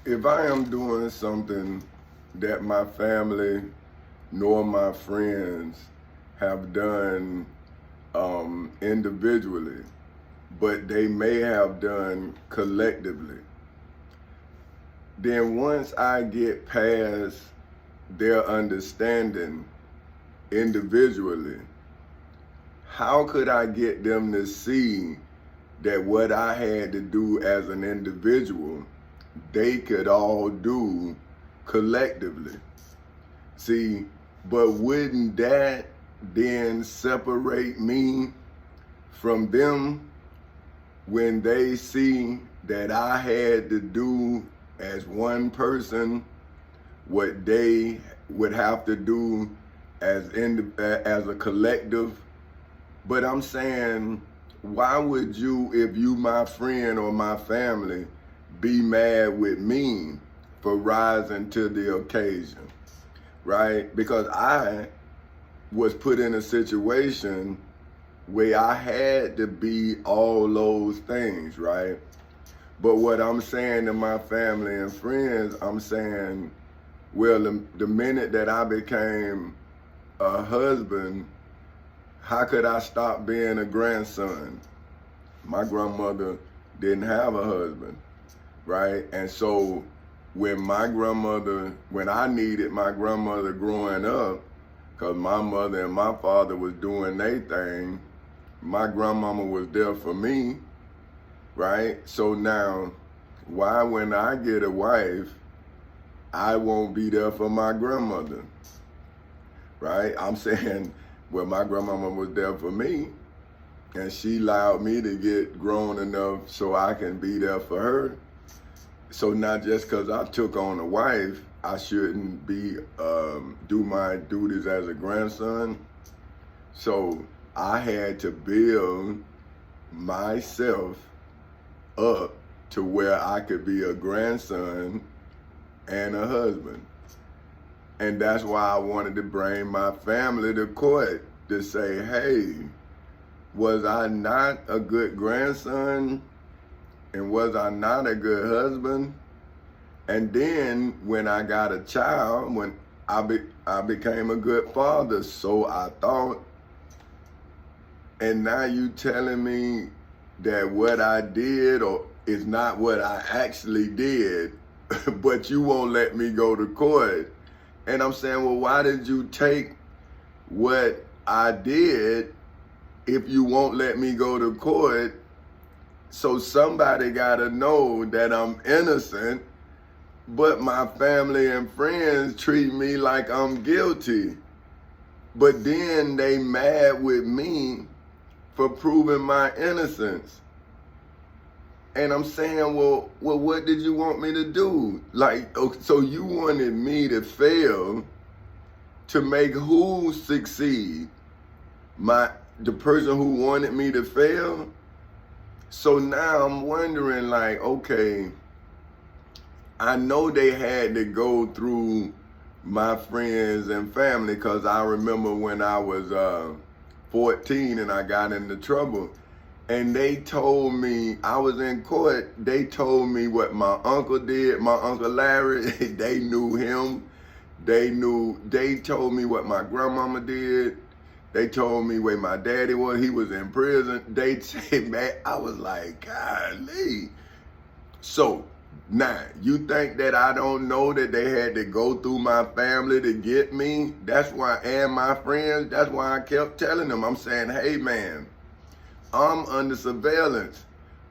If I am doing something that my family nor my friends have done individually, but they may have done collectively, then once I get past their understanding individually, how could I get them to see that what I had to do as an individual, they could all do collectively? See, but wouldn't that then separate me from them when they see that I had to do as one person what they would have to do as a collective? But I'm saying, why would you, if you my friend or my family, be mad with me for rising to the occasion, right? Because I was put in a situation where I had to be all those things, right? But what I'm saying to my family and friends, I'm saying, well, the minute that I became a husband, how could I stop being a grandson? My grandmother didn't have a husband, right? And so when I needed my grandmother growing up, because my mother and my father was doing their thing, my grandmama was there for me, right? So now, why when I get a wife, I won't be there for my grandmother, right? I'm saying, well, my grandmama was there for me, and she allowed me to get grown enough so I can be there for her. So not just because I took on a wife, I shouldn't be do my duties as a grandson. So I had to build myself up to where I could be a grandson and a husband. And that's why I wanted to bring my family to court to say, hey, was I not a good grandson? And was I not a good husband? And then when I got a child, when I became a good father, so I thought. And now you telling me that what I did or is not what I actually did, but you won't let me go to court. And I'm saying, well, why did you take what I did if you won't let me go to court? So somebody gotta know that I'm innocent, but my family and friends treat me like I'm guilty. But then they mad with me for proving my innocence. And I'm saying, well, what did you want me to do? Like, so you wanted me to fail to make who succeed? The person who wanted me to fail? So now I'm wondering, like, okay, I know they had to go through my friends and family, because I remember when I was 14 and I got into trouble. And they told me, I was in court, they told me what my uncle did, my Uncle Larry, they knew him. They told me what my grandmama did. They told me where my daddy was, he was in prison. They said, man, I was like, golly. So now, you think that I don't know that they had to go through my family to get me? That's why, and my friends, that's why I kept telling them, I'm saying, hey man, I'm under surveillance.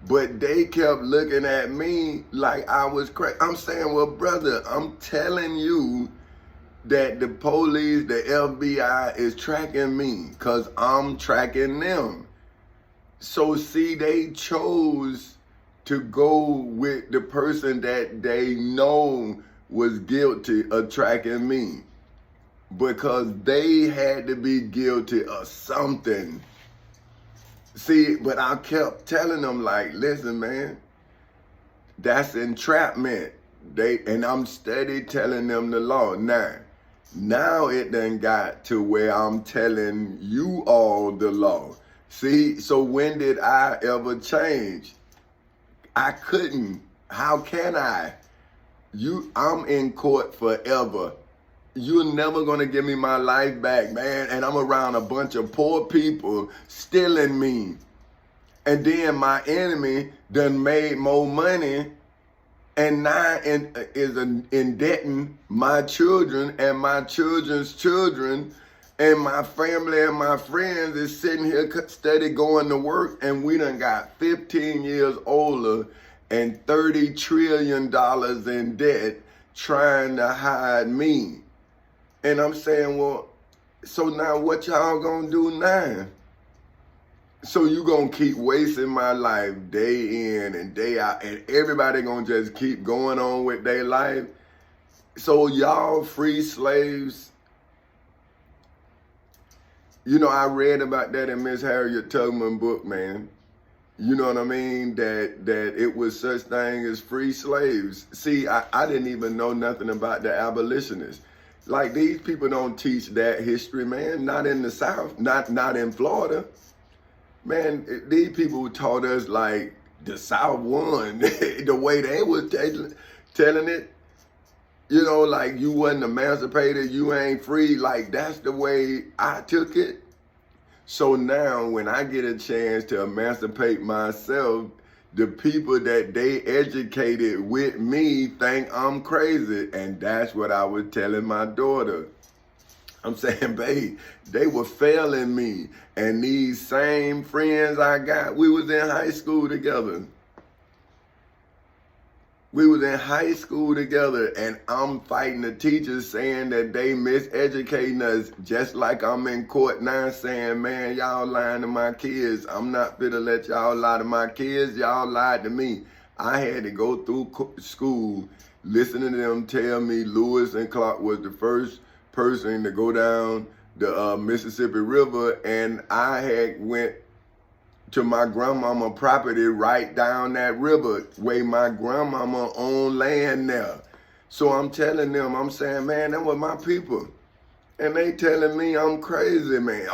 But they kept looking at me like I was crazy. I'm saying, well, brother, I'm telling you that the police, the FBI is tracking me because I'm tracking them. So see, they chose to go with the person that they know was guilty of tracking me, because they had to be guilty of something. See, but I kept telling them, like, listen, man, that's entrapment. And I'm steady telling them the law. Now it done got to where I'm telling you all the law. See, so when did I ever change? I couldn't. How can I? I'm in court forever. You're never gonna give me my life back, man. And I'm around a bunch of poor people stealing me. And then my enemy done made more money and now is indebting my children and my children's children, and my family and my friends is sitting here steady going to work, and we done got 15 years older and $30 trillion in debt trying to hide me. And I'm saying, well, so now what y'all gonna do now? So you gonna keep wasting my life day in and day out, and everybody gonna just keep going on with their life? So y'all free slaves? You know, I read about that in Miss Harriet Tubman book, man. You know what I mean? That it was such thing as free slaves. See, I didn't even know nothing about the abolitionists. Like, these people don't teach that history, man. Not in the South, not in Florida. Man, these people taught us like the South won, the way they was telling it. You know, like you wasn't emancipated, you ain't free. Like, that's the way I took it. So now when I get a chance to emancipate myself, the people that they educated with me think I'm crazy. And that's what I was telling my daughter. I'm saying, babe, they were failing me. And these same friends I got, we was in high school together. We was in high school together, and I'm fighting the teachers saying that they miseducating us, just like I'm in court now saying, man, y'all lying to my kids. I'm not fit to let y'all lie to my kids. Y'all lied to me. I had to go through school listening to them tell me Lewis and Clark was the first person to go down the Mississippi River, and I had went to my grandmama property right down that river where my grandmama owned land there. So I'm telling them, I'm saying, man, that was my people. And they telling me I'm crazy, man.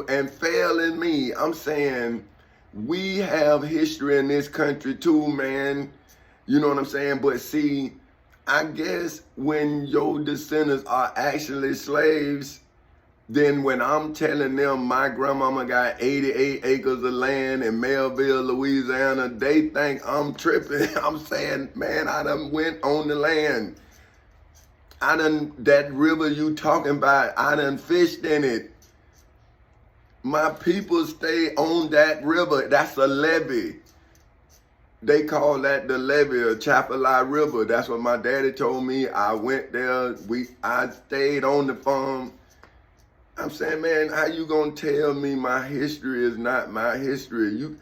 And failing me. I'm saying, we have history in this country too, man. You know what I'm saying? But see, I guess when your descendants are actually slaves, then when I'm telling them my grandmama got 88 acres of land in Melville, Louisiana, they think I'm tripping. I'm saying, man, I done went on the land. That river you talking about, I done fished in it. My people stay on that river. That's a levee. They call that the levee, or Chapelai River. That's what my daddy told me. I went there. I stayed on the farm. I'm saying, man, how you gonna tell me my history is not my history?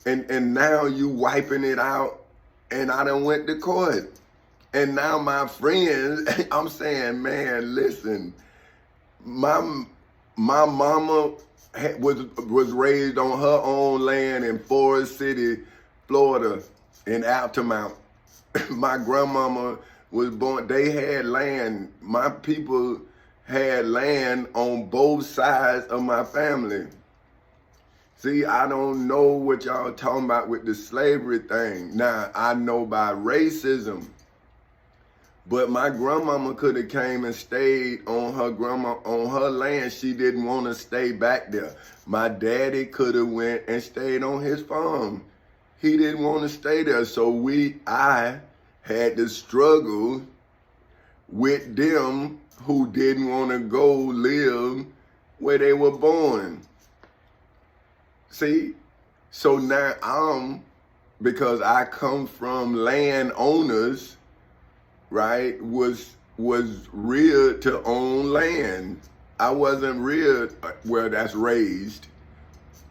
And now you wiping it out, and I done went to court. And now my friends, I'm saying, man, listen, my mama was raised on her own land in Forest City, Florida, in Altamont. My grandmama was born, they had land. My people had land on both sides of my family. See, I don't know what y'all talking about with the slavery thing. Now, I know by racism, but my grandmama could have came and stayed on her land. She didn't want to stay back there. My daddy could have went and stayed on his farm. He didn't want to stay there. So I had to struggle with them who didn't want to go live where they were born. See? So now because I come from landowners, right, was reared to own land. I wasn't reared where that's raised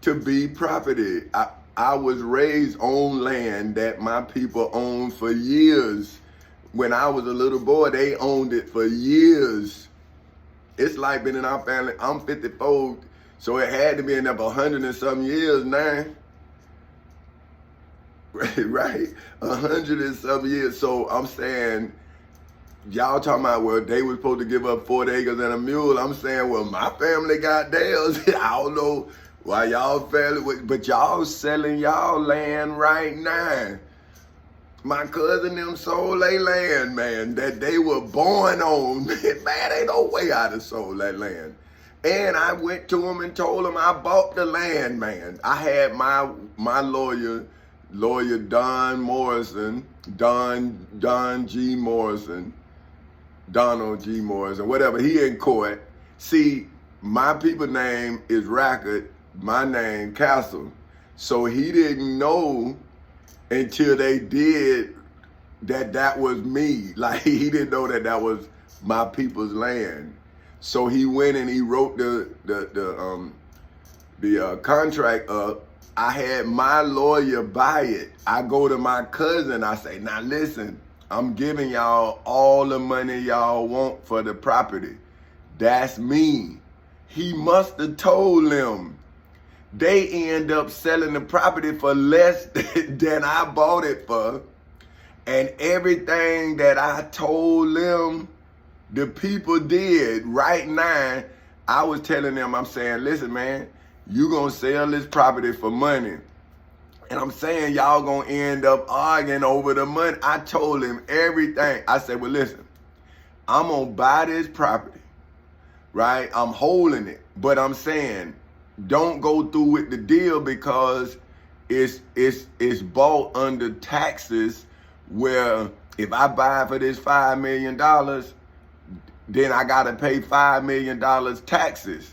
to be property. I was raised on land that my people owned for years. When I was a little boy, they owned it for years. It's like been in our family. I'm 54, so it had to be in up 100 and some years now. Right? 100 and some years. So I'm saying, y'all talking about, well, they were supposed to give up 40 acres and a mule. I'm saying, well, my family got theirs. I don't know why y'all family, but y'all selling y'all land right now. My cousin them sold their land, man, that they were born on. Man, ain't no way I'd have sold that land. And I went to him and told him I bought the land, man. I had my lawyer Don Morrison, Don G. Morrison, Donald G. Morrison, whatever, he in court. See, my people name is Rackett, my name Castle. So he didn't know until they did that was me. Like, he didn't know that was my people's land. So he went and he wrote the contract up. I had my lawyer buy it. I go to my cousin, I say, now listen, I'm giving y'all all the money y'all want for the property. That's me. He must have told them. They end up selling the property for less than I bought it for. And everything that I told them, the people did. Right now, I was telling them, I'm saying, listen, man, you gonna sell this property for money. And I'm saying y'all gonna end up arguing over the money. I told him everything. I said, well, listen, I'm gonna buy this property, right? I'm holding it, but I'm saying, don't go through with the deal because it's bought under taxes where if I buy for this $5 million, then I gotta pay $5 million taxes.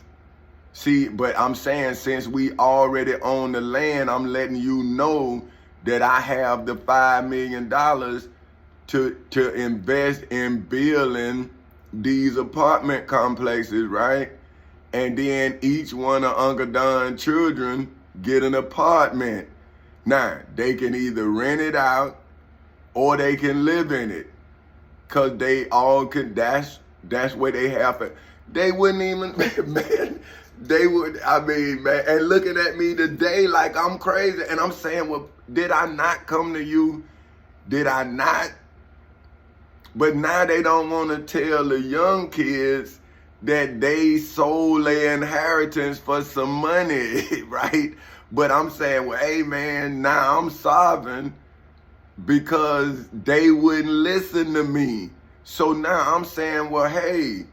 See, but I'm saying since we already own the land, I'm letting you know that I have the $5 million to invest in building these apartment complexes, right? And then each one of Uncle Don's children get an apartment. Now, they can either rent it out or they can live in it. Cause they all can, that's where they have it. They wouldn't even, man, they would, I mean, man, and looking at me today like I'm crazy. And I'm saying, well, did I not come to you? Did I not? But now they don't want to tell the young kids that they sold their inheritance for some money, right? But I'm saying, well, hey, man, now I'm sobbing because they wouldn't listen to me. So now I'm saying, well, hey,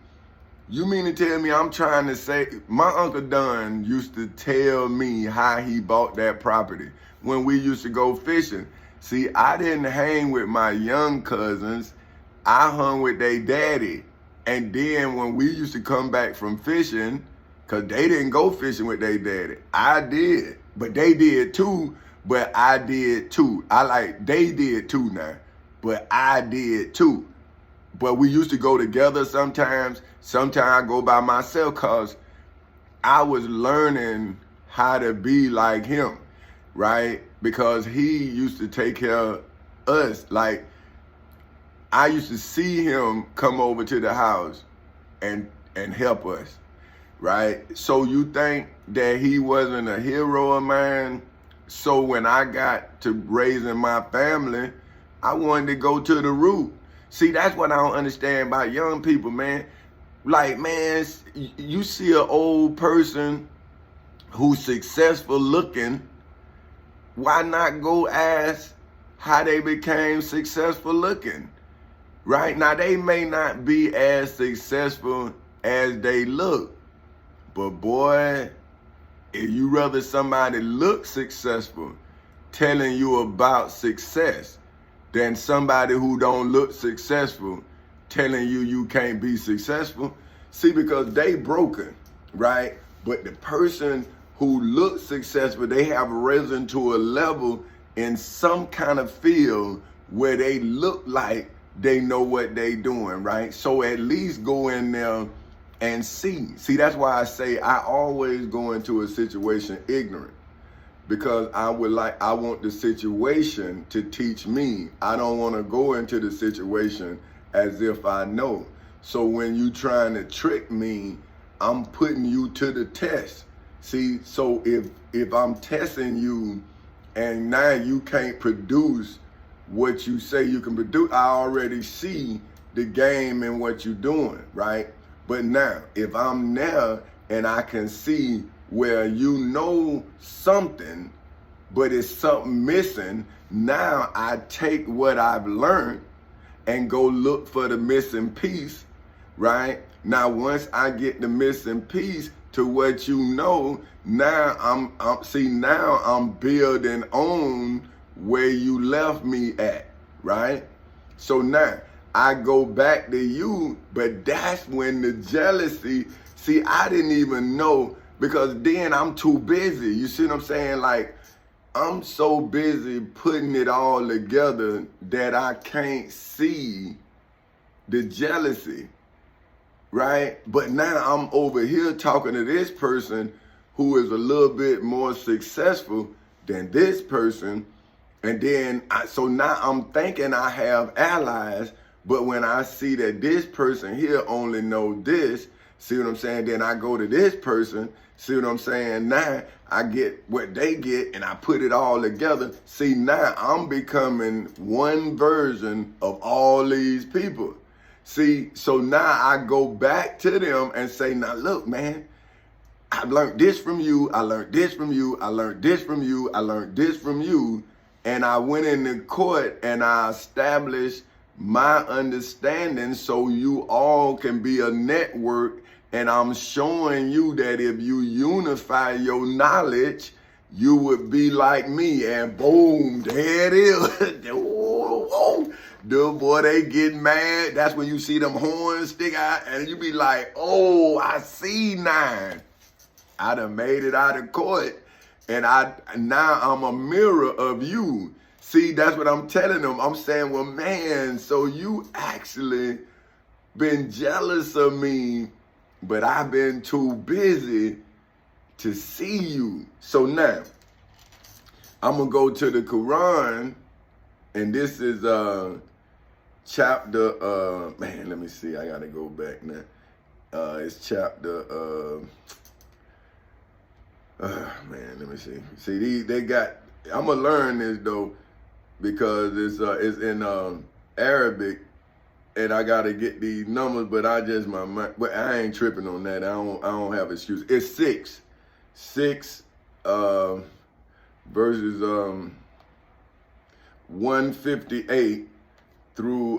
you mean to tell me I'm trying to say, my Uncle Don used to tell me how he bought that property when we used to go fishing. See, I didn't hang with my young cousins. I hung with their daddy. And then when we used to come back from fishing, because they didn't go fishing with their daddy, I did. But they did too, but I did too. They did too now, but I did too. But we used to go together sometimes. Sometimes I go by myself because I was learning how to be like him, right? Because he used to take care of us. Like, I used to see him come over to the house and help us, right? So you think that he wasn't a hero of mine? So when I got to raising my family, I wanted to go to the root. See, that's what I don't understand about young people, man. Like, man, you see an old person who's successful looking, why not go ask how they became successful looking? Right? Now, they may not be as successful as they look, but boy, if you rather somebody look successful telling you about success than somebody who don't look successful telling you you can't be successful. See, because they broken, right? But the person who looks successful, they have risen to a level in some kind of field where they look like they know what they doing, right? So at least go in there and see. See, that's why I say I always go into a situation ignorant, because I want the situation to teach me. I don't want to go into the situation as if I know. So when you trying to trick me, I'm putting you to the test. See, so if I'm testing you and now you can't produce what you say you can produce, I already see the game and what you're doing, right? But now, if I'm there and I can see where you know something but it's something missing. Now I take what I've learned and go look for the missing piece, right? Now, once I get the missing piece to what you know, now now I'm building on where you left me at, right? So now I go back to you, but that's when the jealousy, see, I didn't even know, because then I'm too busy. You see what I'm saying? Like, I'm so busy putting it all together that I can't see the jealousy, right? But now I'm over here talking to this person who is a little bit more successful than this person. And then, so now I'm thinking I have allies, but when I see that this person here only know this, see what I'm saying? Then I go to this person, see what I'm saying? Now I get what they get and I put it all together. See, now I'm becoming one version of all these people. See, so now I go back to them and say, now look, man, I learned this from you, I learned this from you, I learned this from you, I learned this from you. And I went into court and I established my understanding so you all can be a network. And I'm showing you that if you unify your knowledge, you would be like me. And boom, there it is. The boy, they get mad. That's when you see them horns stick out and you be like, oh, I see now. I done made it out of court. And now I'm a mirror of you. See, that's what I'm telling them. I'm saying, well, man, so you actually been jealous of me, but I've been too busy to see you. So now, I'm going to go to the Quran, and this is chapter, man, let me see. I got to go back now. It's chapter... man, let me see. See, they got. I'm gonna learn this though, because it's in Arabic, and I gotta get these numbers. But but I ain't tripping on that. I don't have excuse. It's six verses 158 through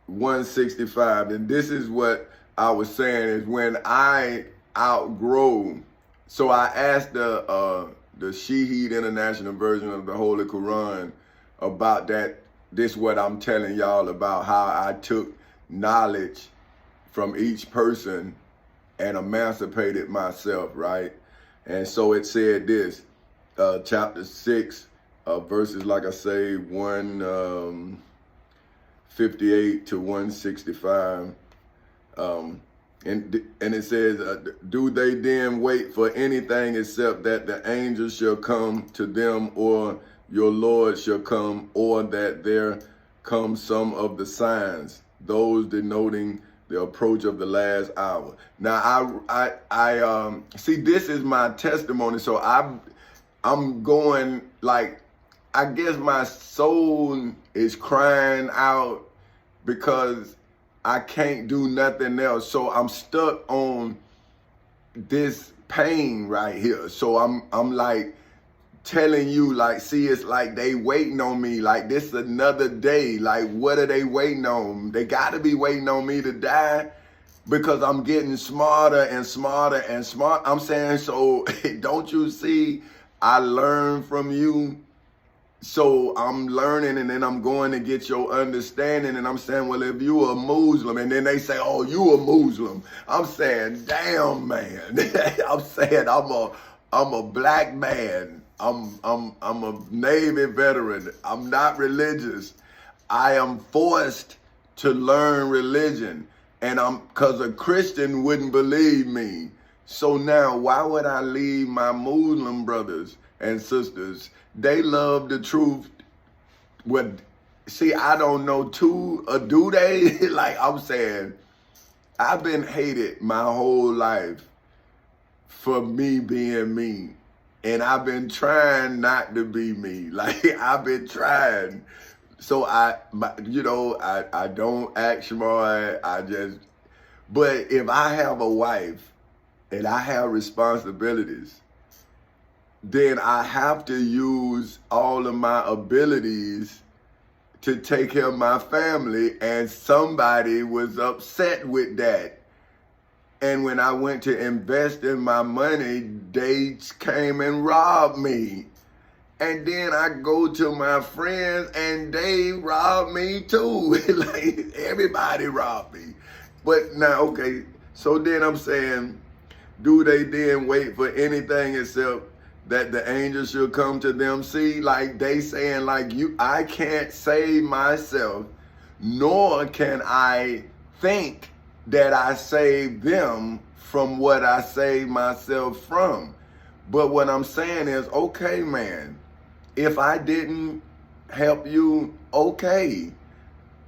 165, and this is what I was saying is when I outgrow. So I asked the Shaheed International Version of the Holy Quran about that. This what I'm telling y'all about how I took knowledge from each person and emancipated myself, right? And so it said this, chapter 6, verses, like I say, 158 to 165. And it says, do they then wait for anything except that the angels shall come to them, or your Lord shall come, or that there come some of the signs, those denoting the approach of the last hour? Now, I see, this is my testimony. So I'm going, like, I guess my soul is crying out because I can't do nothing else. So I'm stuck on this pain right here. So I'm like telling you, like, see, it's like they waiting on me. Like, this is another day. Like, what are they waiting on? They gotta be waiting on me to die, because I'm getting smarter and smarter and smart. I'm saying, so don't you see, I learned from you. So I'm learning, and then I'm going to get your understanding, and I'm saying, well, if you a Muslim, and then they say, oh, you a Muslim. I'm saying, damn, man. I'm saying I'm a black man. I'm a Navy veteran. I'm not religious. I am forced to learn religion, and because a Christian wouldn't believe me. So now, why would I leave my Muslim brothers and sisters? They love the truth. See, I don't know too, or do they? Like, I'm saying, I've been hated my whole life for me being me. And I've been trying not to be me. Like, I've been trying. So I don't act smart. But if I have a wife and I have responsibilities, then I have to use all of my abilities to take care of my family, and somebody was upset with that. And when I went to invest in my money, they came and robbed me. And then I go to my friends and they robbed me too. Like, everybody robbed me. But now, okay, so then I'm saying, do they then wait for anything except that the angels should come to them? See, like they saying, like, I can't save myself, nor can I think that I saved them from what I saved myself from. But what I'm saying is, okay, man, if I didn't help you, okay.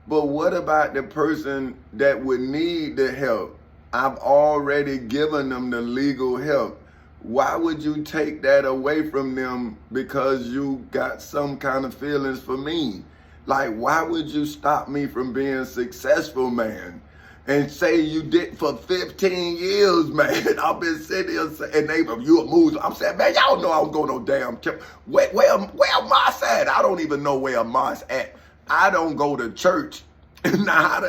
But what about the person that would need the help? I've already given them the legal help. Why would you take that away from them because you got some kind of feelings for me? Like, why would you stop me from being successful, man? And say you did for 15 years, man. I've been sitting here saying, neighbor, you a Muslim. I'm saying, man, y'all know I don't go no damn church. Where mosque at? I don't even know where a mosque at. I don't go to church. Now,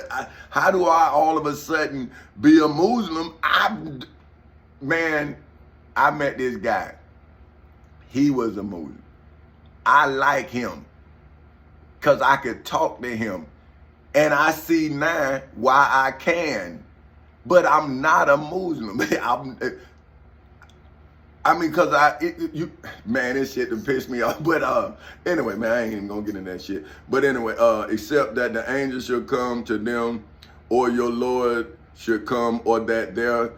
how do I all of a sudden be a Muslim? I met this guy. He was a Muslim. I like him because I could talk to him. And I see now why I can. But I'm not a Muslim. This shit done pissed me off. But anyway, man, I ain't even gonna get in that shit. But anyway, except that the angels should come to them, or your Lord should come, or that there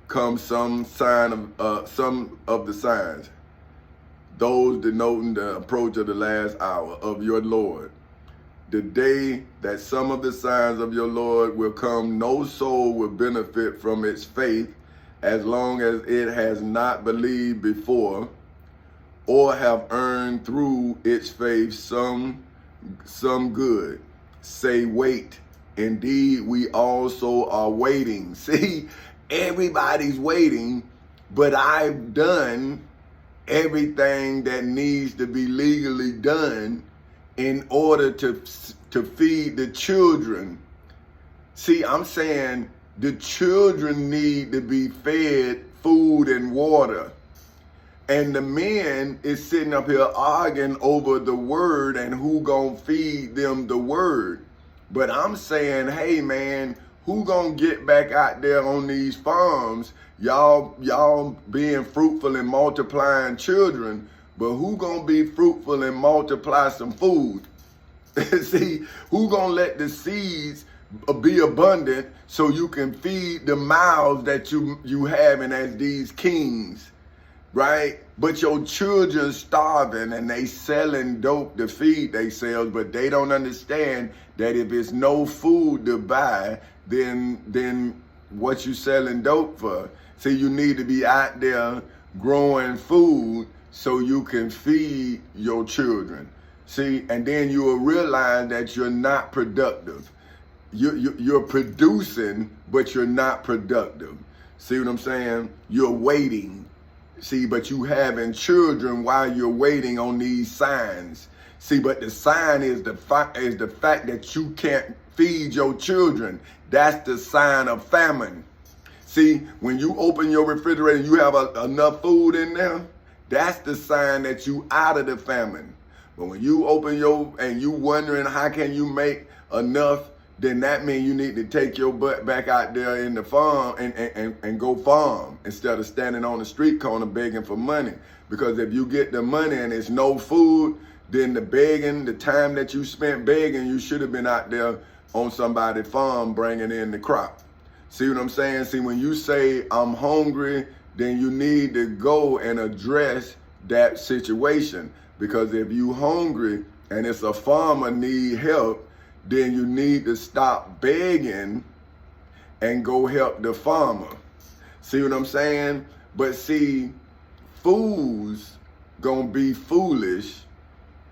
comes some sign of some of the signs, those denoting the approach of the last hour of your Lord. The day that some of the signs of your Lord will come, no soul will benefit from its faith as long as it has not believed before or have earned through its faith some good. Say, wait. Indeed, we also are waiting. See, everybody's waiting, but I've done everything that needs to be legally done in order to feed the children. See, I'm saying the children need to be fed food and water. And the men is sitting up here arguing over the word and who gonna feed them the word. But I'm saying, hey man, who gonna get back out there on these farms? Y'all being fruitful and multiplying children, but who gonna be fruitful and multiply some food? See, who gonna let the seeds be abundant so you can feed the mouths that you having as these kings, right? But your children starving and they selling dope to feed themselves, but they don't understand that if it's no food to buy, then what you selling dope for? See, you need to be out there growing food so you can feed your children. See, and then you will realize that you're not productive. You're producing, but you're not productive. See what I'm saying? You're waiting. See, but you having children while you're waiting on these signs. See, but the sign is the fact that you can't feed your children. That's the sign of famine. See, when you open your refrigerator and you have enough food in there, that's the sign that you out of the famine. But when you open and you wondering how can you make enough, then that means you need to take your butt back out there in the farm and go farm instead of standing on the street corner begging for money. Because if you get the money and it's no food, then the time that you spent begging, you should have been out there on somebody's farm bringing in the crop. See what I'm saying? See, when you say I'm hungry, then you need to go and address that situation. Because if you hungry and it's a farmer need help, then you need to stop begging and go help the farmer. See what I'm saying? But see, fools gonna be foolish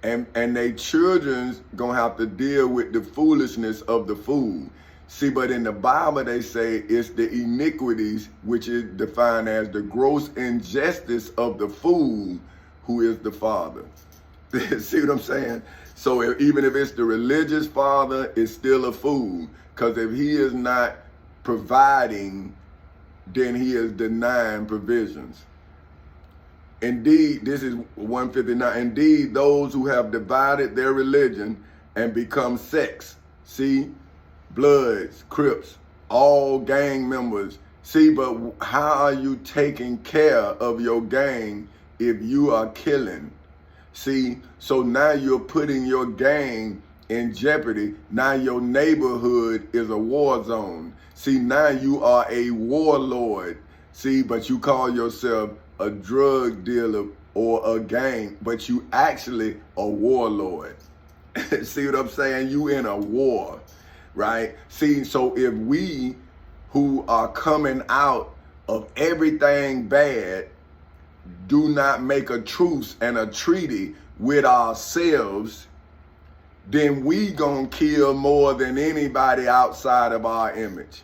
and they children's gonna have to deal with the foolishness of the fool. See, but in the Bible they say it's the iniquities, which is defined as the gross injustice of the fool, who is the Father. See what I'm saying? So even if it's the religious father, it's still a fool. Because if he is not providing, then he is denying provisions. Indeed, this is 159. Indeed, those who have divided their religion and become sects. See, Bloods, Crips, all gang members. See, but how are you taking care of your gang if you are killing? See, so now you're putting your gang in jeopardy. Now your neighborhood is a war zone. See, now you are a warlord. See, but you call yourself a drug dealer or a gang, but you actually a warlord. See what I'm saying? You in a war, right? See, so if we who are coming out of everything bad do not make a truce and a treaty with ourselves, then we gonna kill more than anybody outside of our image.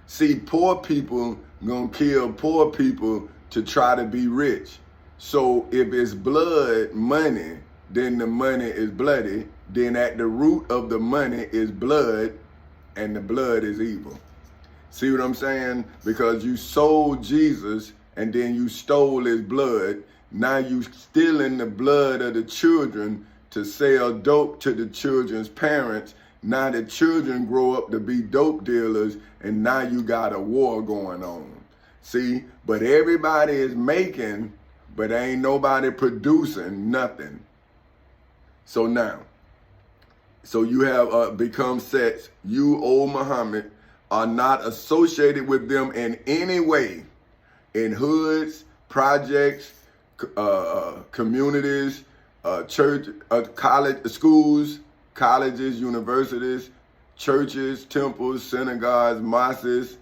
See, poor people gonna kill poor people to try to be rich. So if it's blood money, then the money is bloody. Then at the root of the money is blood, and the blood is evil. See what I'm saying? Because you sold Jesus and then you stole his blood. Now you stealing the blood of the children to sell dope to the children's parents. Now the children grow up to be dope dealers, and now you got a war going on. See, but everybody is making, but ain't nobody producing nothing. So now, so you have become sects. You, O Muhammad, are not associated with them in any way, in hoods, projects, communities, church, college, schools, colleges, universities, churches, temples, synagogues, mosques,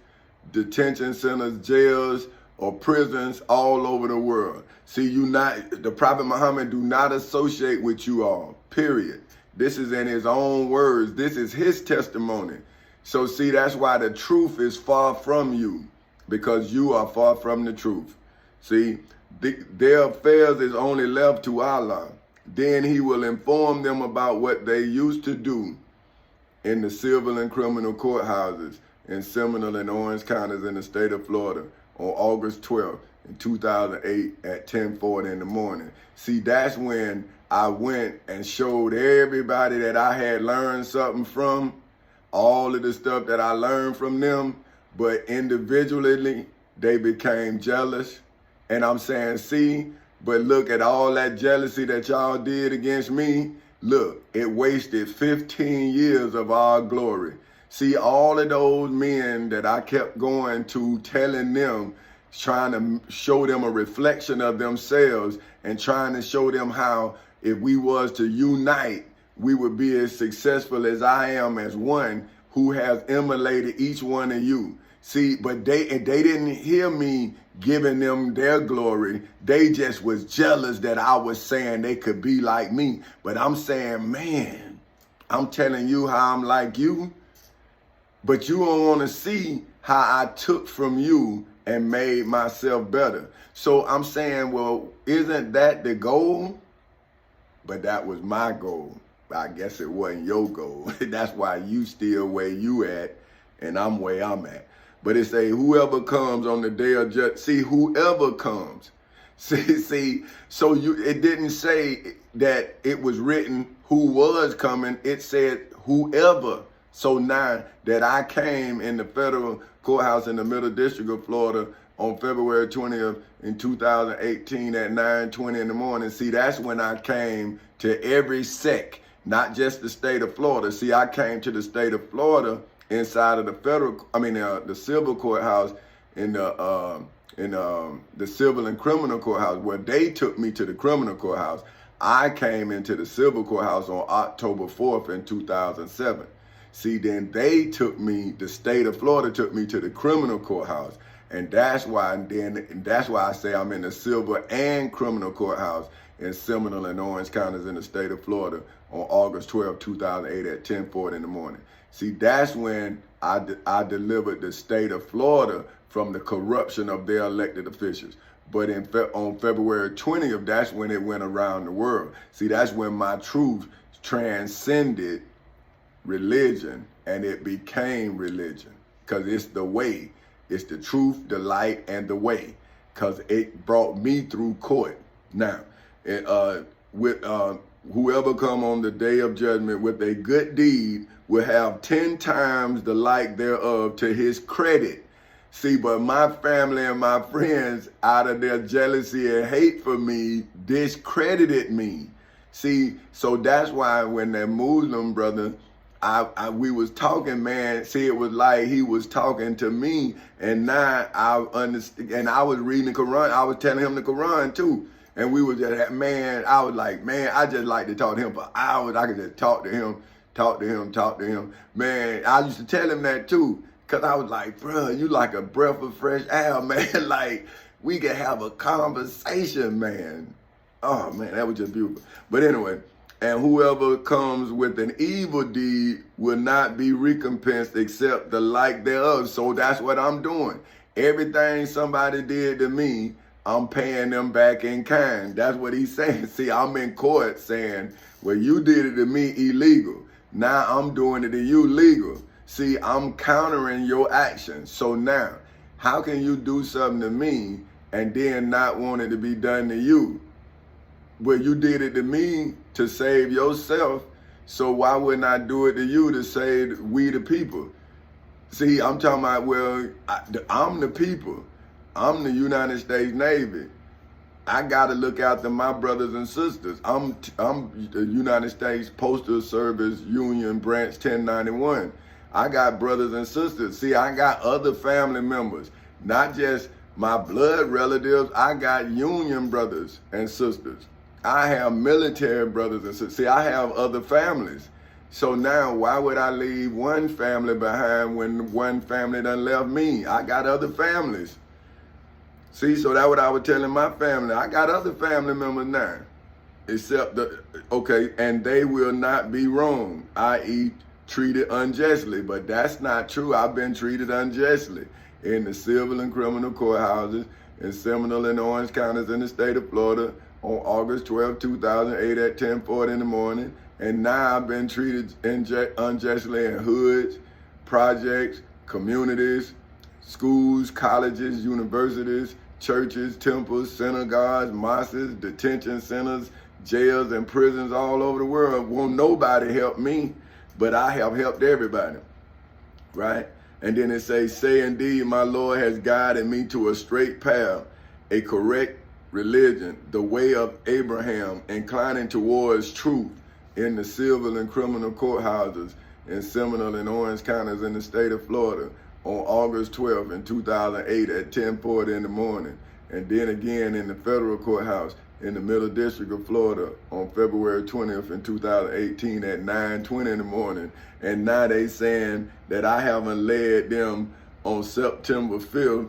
detention centers, jails, or prisons all over the world. See, the Prophet Muhammad do not associate with you all, period. This is in his own words. This is his testimony. So see, that's why the truth is far from you, because you are far from the truth. See, their affairs is only left to Allah. Then he will inform them about what they used to do in the civil and criminal courthouses in Seminole and Orange counties in the state of Florida on August 12th in 2008 at 10:40 in the morning. See, that's when I went and showed everybody that I had learned something from, all of the stuff that I learned from them, but individually they became jealous. And I'm saying, see, but look at all that jealousy that y'all did against me. Look, it wasted 15 years of our glory. See, all of those men that I kept going to, telling them, trying to show them a reflection of themselves and trying to show them how if we was to unite, we would be as successful as I am as one who has immolated each one of you. See, but they didn't hear me giving them their glory. They just was jealous that I was saying they could be like me. But I'm saying, man, I'm telling you how I'm like you, but you don't want to see how I took from you and made myself better. So I'm saying, well, isn't that the goal? But that was my goal. I guess it wasn't your goal. That's why you still where you at and I'm where I'm at. But it say whoever comes on the day of judgment. See, whoever comes. See, so it didn't say that it was written who was coming. It said whoever. So now that I came in the federal courthouse in the Middle District of Florida on February 20th in 2018 at 9:20 in the morning, see, that's when I came to every sect, not just the state of Florida. See, I came to the state of Florida inside of the civil courthouse in the civil and criminal courthouse, where they took me to the criminal courthouse. I came into the civil courthouse on October 4th in 2007. See, then the state of Florida took me to the criminal courthouse. And that's why I say I'm in the civil and criminal courthouse in Seminole and Orange counties in the state of Florida on August 12, 2008 at 10:40 in the morning. See, that's when I delivered the state of Florida from the corruption of their elected officials. But on February 20th, that's when it went around the world. See, that's when my truth transcended religion and it became religion. Because it's the way. It's the truth, the light, and the way. Because it brought me through court. Now, with whoever come on the day of judgment with a good deed will have 10 times the like thereof to his credit. See, but my family and my friends, out of their jealousy and hate for me, discredited me. See, so that's why when that Muslim brother, we was talking, man, see, it was like he was talking to me, and now I understand, and I was reading the Quran, I was telling him the Quran too, and we was just, man, I was like, man, I just like to talk to him for hours. I could just talk to him. Man, I used to tell him that too. Cause I was like, bro, you like a breath of fresh air, man. Like, we could have a conversation, man. Oh, man, that was just beautiful. But anyway, and whoever comes with an evil deed will not be recompensed except the like thereof. So that's what I'm doing. Everything somebody did to me, I'm paying them back in kind. That's what he's saying. See, I'm in court saying, well, you did it to me illegal. Now I'm doing it to you legal. See, I'm countering your actions. So now, how can you do something to me and then not want it to be done to you? Well, you did it to me to save yourself, so why wouldn't I do it to you to save we the people? See, I'm talking about, well, I'm the people. I'm the United States Navy. I got to look after my brothers and sisters. I'm the United States Postal Service Union Branch 1091. I got brothers and sisters. See, I got other family members, not just my blood relatives. I got union brothers and sisters. I have military brothers and sisters. See, I have other families. So now, why would I leave one family behind when one family done left me? I got other families. See, so that's what I was telling my family. I got other family members now, except and they will not be wrong, i.e., treated unjustly. But that's not true. I've been treated unjustly in the civil and criminal courthouses in Seminole and Orange counties in the state of Florida on August 12, 2008 at 10:40 in the morning. And now I've been treated unjustly in hoods, projects, communities, schools, colleges, universities, churches, temples, synagogues, mosques, detention centers, jails, and prisons all over the world. Won't nobody help me, but I have helped everybody, right? And then it says, say indeed, my Lord has guided me to a straight path, a correct religion, the way of Abraham, inclining towards truth in the civil and criminal courthouses in Seminole and Orange counties in the state of Florida on August 12th in 2008 at 10:40 in the morning. And then again in the federal courthouse in the Middle District of Florida on February 20th in 2018 at 9:20 in the morning. And now they saying that I haven't led them on September 5th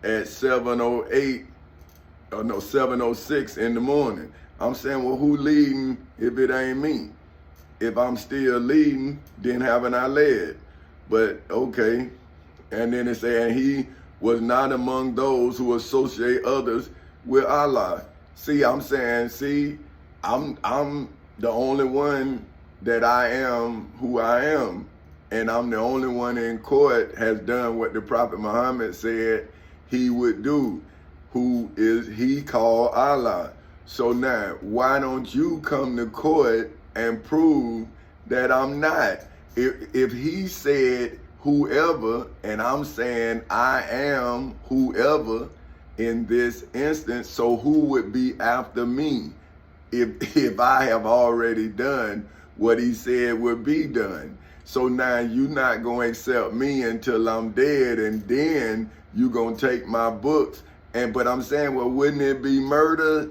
at 7:06 in the morning. I'm saying, well, who leading if it ain't me? If I'm still leading, then haven't I led? But okay. And then it say, and he was not among those who associate others with Allah. See, I'm saying, see, I'm the only one that I am who I am. And I'm the only one in court has done what the Prophet Muhammad said he would do, who is he called Allah. So now, why don't you come to court and prove that I'm not? If he said whoever, and I'm saying I am whoever in this instance, so who would be after me if I have already done what he said would be done? So now you're not going to accept me until I'm dead, and then you're going to take my books. But I'm saying, well, wouldn't it be murder?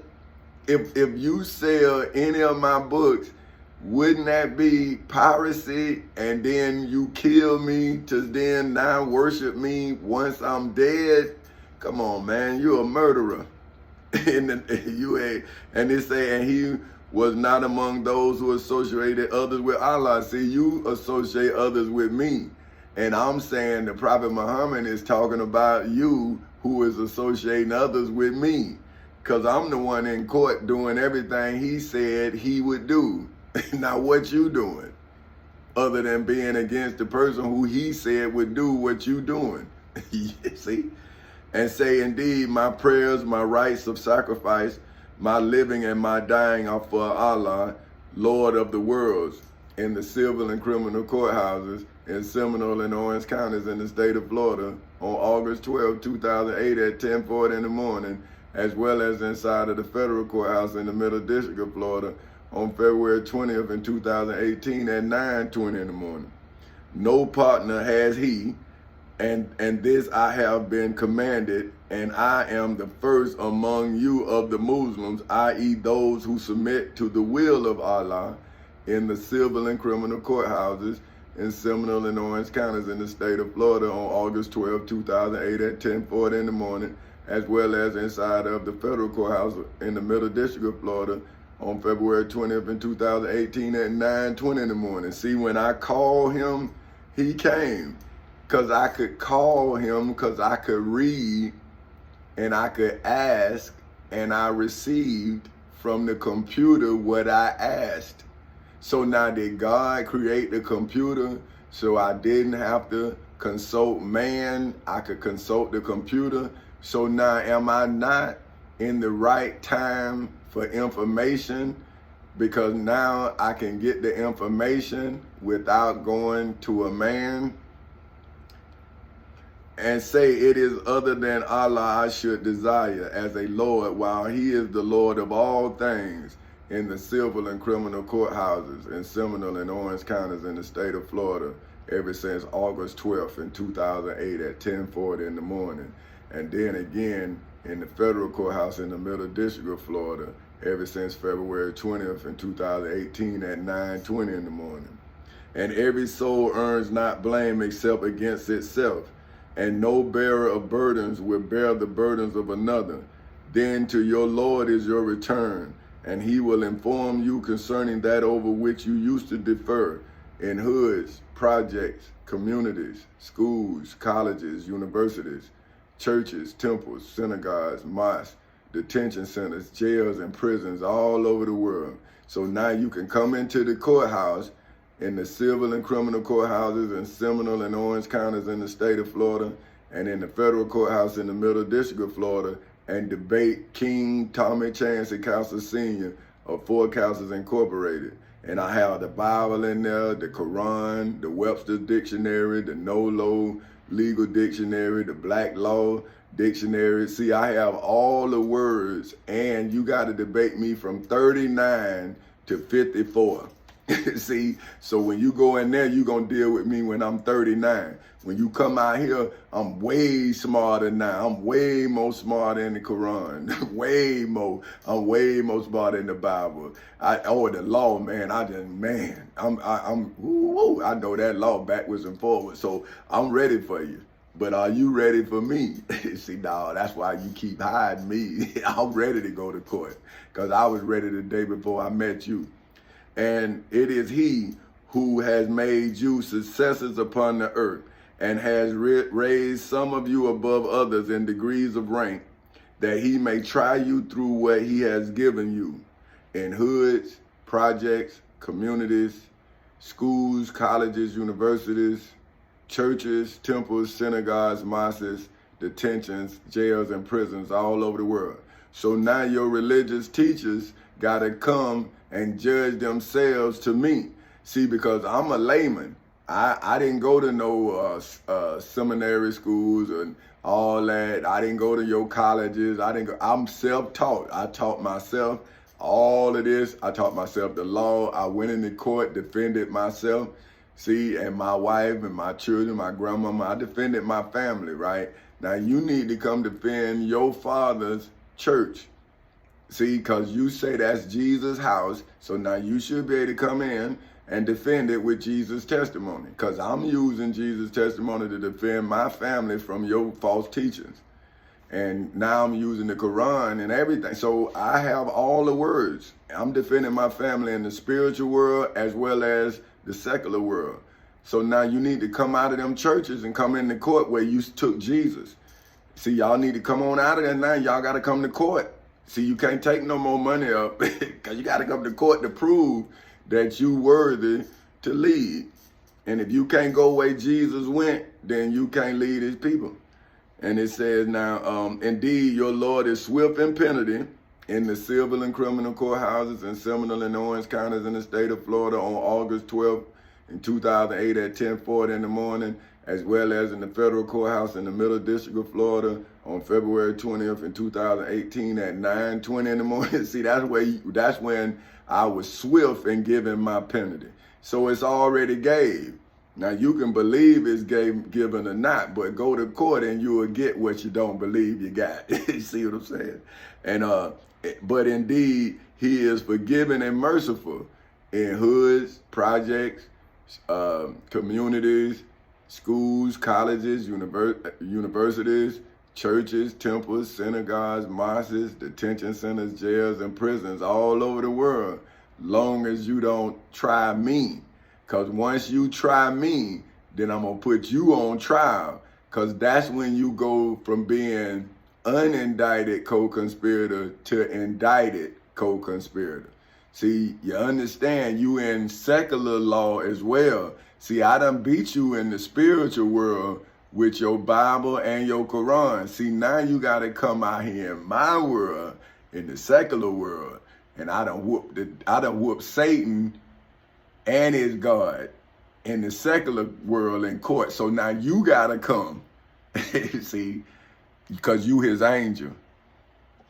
If you sell any of my books, wouldn't that be piracy? And then you kill me to then now worship me once I'm dead? Come on, man, you're a murderer. And they say, and he was not among those who associated others with Allah. See, you associate others with me. And I'm saying the Prophet Muhammad is talking about you who is associating others with me. Because I'm the one in court doing everything he said he would do. Now what you doing? Other than being against the person who he said would do what you doing. See? And say, indeed, my prayers, my rites of sacrifice, my living and my dying are for Allah, Lord of the worlds, in the civil and criminal courthouses in Seminole and Orange counties in the state of Florida on August 12, 2008 at 10:40 in the morning, as well as inside of the federal courthouse in the Middle District of Florida on February 20th in 2018 at 9:20 in the morning. No partner has he, and this I have been commanded, and I am the first among you of the Muslims, i.e. those who submit to the will of Allah in the civil and criminal courthouses in Seminole and Orange counties in the state of Florida on August 12, 2008 at 10:40 in the morning, as well as inside of the federal courthouse in the Middle District of Florida on February 20th in 2018 at 9:20 in the morning. See, when I called him, he came. Because I could call him, because I could read, and I could ask, and I received from the computer what I asked. So now did God create the computer so I didn't have to consult man? I could consult the computer. So now am I not in the right time for information? Because now I can get the information without going to a man and say it is other than Allah I should desire as a Lord, while he is the Lord of all things in the civil and criminal courthouses in Seminole and Orange counties in the state of Florida ever since August 12th in 2008 at 10:40 in the morning. And then again in the federal courthouse in the Middle District of Florida ever since February 20th in 2018 at 9:20 in the morning. And every soul earns not blame except against itself, and no bearer of burdens will bear the burdens of another. Then to your Lord is your return, and he will inform you concerning that over which you used to defer in hoods, projects, communities, schools, colleges, universities, churches, temples, synagogues, mosques, detention centers, jails, and prisons all over the world. So now you can come into the courthouse in the civil and criminal courthouses in Seminole and Orange counties in the state of Florida, and in the federal courthouse in the Middle District of Florida, and debate King Tommy Chancey Council Sr. of Four Councils Incorporated. And I have the Bible in there, the Quran, the Webster's Dictionary, the NOLO Legal Dictionary, the Black Law Dictionary. See, I have all the words, and you got to debate me from 39 to 54. See, so when you go in there, you're going to deal with me when I'm 39. When you come out here, I'm way smarter now. I'm way more smarter in the Quran. way more. I'm way more smarter in the Bible. The law, man, I know that law backwards and forwards. So I'm ready for you. But are you ready for me? See, dawg, that's why you keep hiding me. I'm ready to go to court because I was ready the day before I met you. And it is he who has made you successors upon the earth and has raised some of you above others in degrees of rank, that he may try you through what he has given you in hoods, projects, communities, schools, colleges, universities, churches, temples, synagogues, mosques, detentions, jails, and prisons all over the world. So now your religious teachers got to come and judge themselves to me. See, because I'm a layman. I didn't go to no seminary schools and all that. I didn't go to your colleges. I'm self-taught. I taught myself all of this. I taught myself the law. I went into court, defended myself. See, and my wife and my children, my grandmama, I defended my family, right? Now you need to come defend your father's church. See, because you say that's Jesus' house, so now you should be able to come in and defend it with Jesus' testimony, because I'm using Jesus' testimony to defend my family from your false teachings. And now I'm using the Quran and everything. So I have all the words. I'm defending my family in the spiritual world as well as the secular world. So now you need to come out of them churches and come in the court where you took Jesus. See, y'all need to come on out of there now. Y'all got to come to court. See, you can't take no more money up because you got to come to court to prove that you worthy to lead. And if you can't go where Jesus went, then you can't lead his people. And it says now, indeed, your Lord is swift in penalty in the civil and criminal courthouses in Seminole and Orange counties in the state of Florida on August 12th in 2008 at 10:40 in the morning, as well as in the federal courthouse in the Middle District of Florida on February 20th in 2018 at 9:20 in the morning. See, that's when I was swift in giving my penalty. So it's already gave. Now you can believe it's given or not, but go to court and you will get what you don't believe you got. You see what I'm saying? And but indeed, he is forgiving and merciful in hoods, projects, communities, schools, colleges, universities, churches, temples, synagogues, mosques, detention centers, jails, and prisons all over the world, long as you don't try me. Because once you try me, then I'm going to put you on trial. Because that's when you go from being unindicted co-conspirator to indicted co-conspirator. See, you understand, you in secular law as well. See, I done beat you in the spiritual world with your Bible and your Quran. See, now you got to come out here in my world, in the secular world. And I done whooped Satan and his God in the secular world in court. So now you got to come, see, because you his angel.